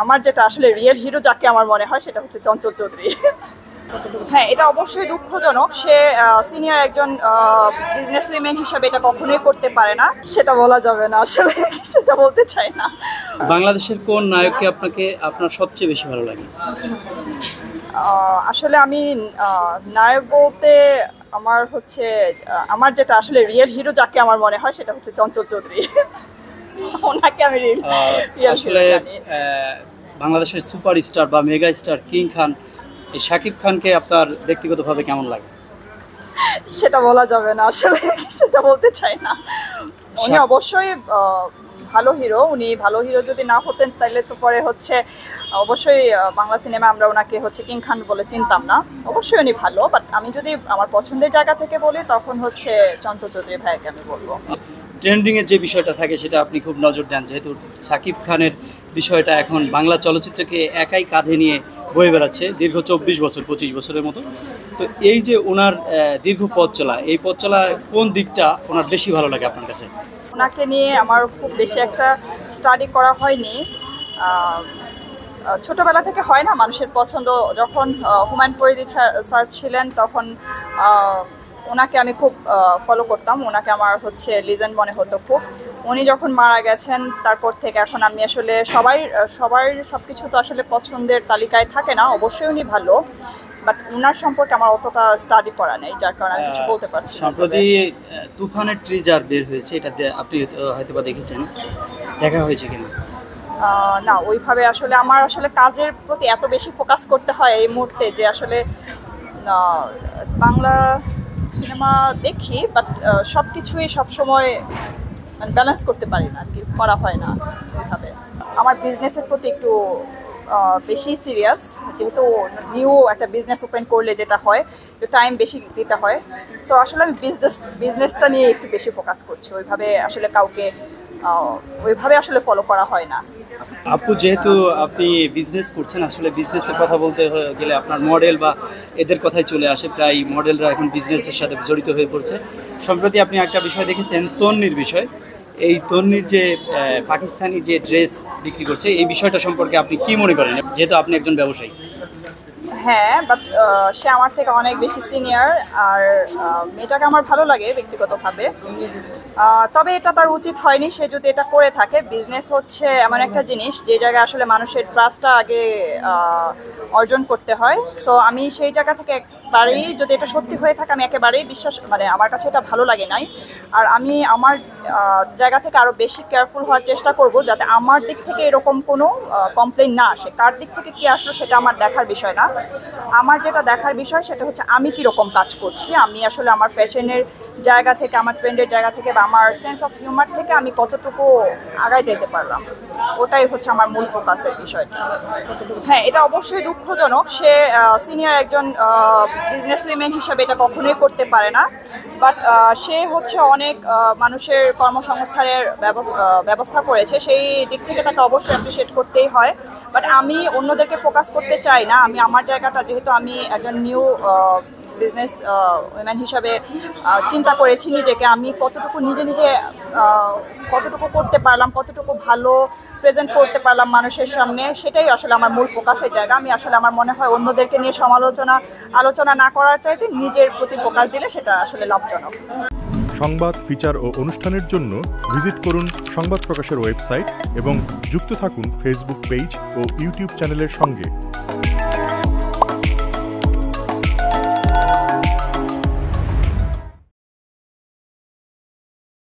আমার যেটা আসলে রিয়েল হিরো যাকে আমার মনে হয় সেটা হচ্ছে চঞ্চল চৌধুরী। হ্যাঁ, এটা অবশ্যই দুঃখজনক। সে সিনিয়র একজন বিজনেস উইমেন হিসাবে এটা কখনোই করতে পারে না, সেটা বলা যাবে না আসলে। সেটা বলতে চাই না। বাংলাদেশের কোন নায়ককে আপনার সবচেয়ে বেশি ভালো লাগে? আসলে আমি নায়ক বলতে আমার হচ্ছে আমার যেটা আসলে রিয়েল হিরো যাকে আমার মনে হয় সেটা হচ্ছে চঞ্চল চৌধুরী। ওনাকে আমি রিয়েল আসলে বাংলাদেশের সুপারস্টার বা মেগা স্টার কিং খান, এই শাকিব খানকে আপনার ব্যক্তিগতভাবে কেমন লাগে? সেটা বলা যাবে না আসলে। সেটা বলতে চাই না। উনি অবশ্যই ভালো হিরো। উনি ভালো হিরো যদি না হতেন তাহলে তো পরে হচ্ছে অবশ্যই বাংলা সিনেমা আমরা ওনাকে হচ্ছে কিং খান বলে চিনতাম না। অবশ্যই উনি ভালো, বাট আমি যদি আমার পছন্দের জায়গা থেকে বলি তখন হচ্ছে চঞ্চল চৌধুরী ভাইকে আমি বলবো। ট্রেন্ডিংয়ের যে বিষয়টা থাকে সেটা আপনি খুব নজর দেন, যেহেতু শাকিব খানের বিষয়টা এখন বাংলা চলচ্চিত্রকে একাই কাঁধে নিয়ে বয়ে বেড়াচ্ছে দীর্ঘ 24 বছর 25 বছরের মতো। তো এই যে ওনার দীর্ঘ পথ চলা, এই পথ চলার কোন দিকটা ওনার বেশি ভালো লাগে আপনার কাছে? ওনাকে নিয়ে আমার খুব বেশি একটা স্টাডি করা হয়নি। ছোটবেলা থেকে হয় না মানুষের পছন্দ। যখন হুমায়ুন ফরিদি স্যার ছিলেন তখন ওনাকে আমি খুব ফলো করতাম। ওনাকে আমার হচ্ছে লিজেন্ড মনে হতো খুব। উনি যখন মারা গেছেন তারপর থেকে এখন আমি আসলে সবার সব কিছু তো আসলে পছন্দের তালিকায় থাকে না। অবশ্যই উনি ভালো, বাট ওনার সম্পর্কে আমার অতটা স্টাডি করা নেই, যার কারণে আমি কিছু বলতে পারছি না। সম্প্রতি তুফানের ট্রিজার বের হয়েছে, এটাতে আপনি হয়তো বা দেখেছেন, দেখা হয়েছে কিনা? না, ওইভাবে আসলে আমার আসলে কাজের প্রতি এত বেশি ফোকাস করতে হয় এই মুহূর্তে যে আসলে বাংলা সিনেমা দেখি, বাট সব কিছুই সবসময় মানে ব্যালেন্স করতে পারি না আর কি, করা হয় না ওইভাবে। আমার বিজনেসের প্রতি একটু বেশি সিরিয়াস, যেহেতু নিউ একটা বিজনেস ওপেন করলে যেটা হয় একটু টাইম বেশি দিতে হয়। সো আসলে আমি বিজনেসটা নিয়ে একটু বেশি ফোকাস করছি। ওইভাবে আসলে কাউকে ওইভাবে আসলে ফলো করা হয় না। আপু, যেহেতু আপনি বিজনেস করছেন, আসলে বিজনেসের কথা বলতে গেলে আপনার মডেল বা এদের কথাই চলে আসে। প্রায় মডেলরা এখন বিজনেসের সাথে জড়িত হয়ে পড়ছে। সম্প্রতি আপনি একটা বিষয় দেখেছেন, তন্নির বিষয়। এই তন্নির যে পাকিস্তানি যে ড্রেস বিক্রি করছে, এই বিষয়টা সম্পর্কে আপনি কি মনে করেন, যেহেতু আপনি একজন ব্যবসায়ী? হ্যাঁ, বাট সে আমার থেকে অনেক বেশি সিনিয়র, আর মেয়েটাকে আমার ভালো লাগে ব্যক্তিগতভাবে। তবে এটা তার উচিত হয়নি। সে যদি এটা করে থাকে, বিজনেস হচ্ছে এমন একটা জিনিস যে জায়গায় আসলে মানুষের ট্রাস্টটা আগে অর্জন করতে হয়। সো আমি সেই জায়গা থেকে একেবারেই, যদি এটা সত্যি হয়ে থাকে, আমি একেবারেই বিশ্বাস, মানে আমার কাছে এটা ভালো লাগে নাই। আর আমি আমার জায়গা থেকে আরও বেশি কেয়ারফুল হওয়ার চেষ্টা করব যাতে আমার দিক থেকে এরকম কোনো কমপ্লেন না আসে। কার দিক থেকে কী আসলো সেটা আমার দেখার বিষয় না। আমার যেটা দেখার বিষয় সেটা হচ্ছে আমি কীরকম কাজ করছি। আমি আসলে আমার ফ্যাশনের জায়গা থেকে, আমার ট্রেন্ডের জায়গা থেকে বা আমার সেন্স অফ হিউমার থেকে আমি কতটুকু আগায় যেতে পারলাম, ওটাই হচ্ছে আমার মূল ফোকাসের বিষয়টা। হ্যাঁ, এটা অবশ্যই দুঃখজনক। সে সিনিয়র একজন বিজনেস উইমেন হিসাবে এটা কখনোই করতে পারে না, বাট সে হচ্ছে অনেক মানুষের কর্মসংস্থানের ব্যবস্থা করেছে। সেই দিক থেকে তাকে অবশ্যই অ্যাপ্রিসিয়েট করতেই হয়। বাট আমি অন্যদেরকে ফোকাস করতে চাই না। আমি আমার জায়গাটা, যেহেতু আমি একজন নিউ বিজনেস উইমেন হিসাবে চিন্তা করেছি নিজেকে, আমি কতটুকু নিজে কতটুকু করতে পারলাম, কতটুকু ভালো প্রেজেন্ট করতে পারলাম মানুষের সামনে, সেটাই আসলে আমার মূল ফোকাসের জায়গা। আমি আসলে, আমার মনে হয় অন্যদেরকে নিয়ে আলোচনা না করার চাইতে নিজের প্রতি ফোকাস দিলে সেটা আসলে লাভজনক। সংবাদ, ফিচার ও অনুষ্ঠানের জন্য ভিজিট করুন সংবাদ প্রকাশের ওয়েবসাইট এবং যুক্ত থাকুন ফেসবুক পেজ ও ইউটিউব চ্যানেলের সঙ্গে।